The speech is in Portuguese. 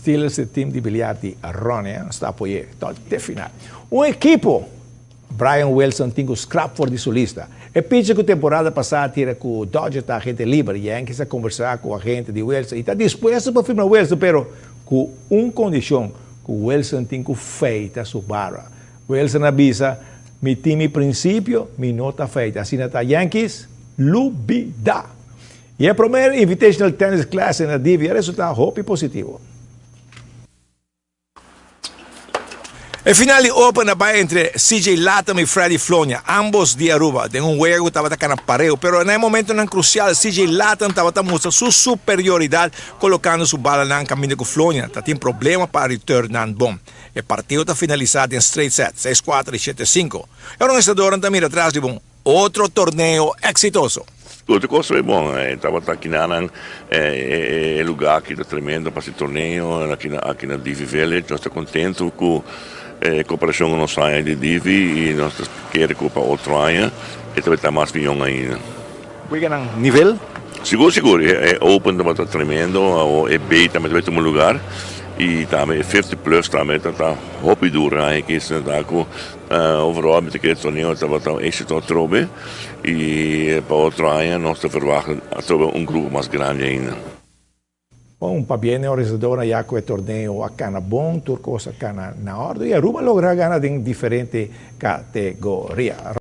Steelers e time di biliardi Ronnie sta poi até final. Um equipo, Brian Wilson tem o Scrapford de solista. E pitch que a temporada passada tira com o Dodger tá a gente livre, Yankees a conversar com a gente de Wilson e está disposto para firmar Wilson, pero com uma condição, que o Wilson tem que feita sua barra. Wilson avisa, mi time princípio, mi nota feita. Assim está Yankees, lubida. E a primeira Invitational Tennis Class na Divi, resultado hope positivo. El final de Open va entre CJ Latham y Freddy Flonja, ambos de Aruba. De un juego estaba tan parejo, pero en el momento tan crucial, CJ Latham estaba mostrando su superioridad colocando su bala en el camino con Flonja. Tiene problemas para retornar bom. El partido está finalizado en straight set, 6-4 y 7-5. Ahora un estador también atrás de otro torneo exitoso. Tudo coisa é bom, estava aqui na lugar que está tremendo para esse torneio aqui na Divi Village. Nós estamos contentes com a cooperação com nós aí de Divi e nós queremos para outro ano e também está mais bem ainda. Juegan a nível? Seguro, é Open está tremendo, é B também está no lugar. E também 50 plus também está hobby duro aqui está com overal met aquele torneio estava êxito trobe e para outro ano nós verwachten grupo mais grande ainda. Bom, para bem o organizador já com o torneio aqui na bom, turcos aqui na ordem e Aruba logra ganhar em diferentes categorias.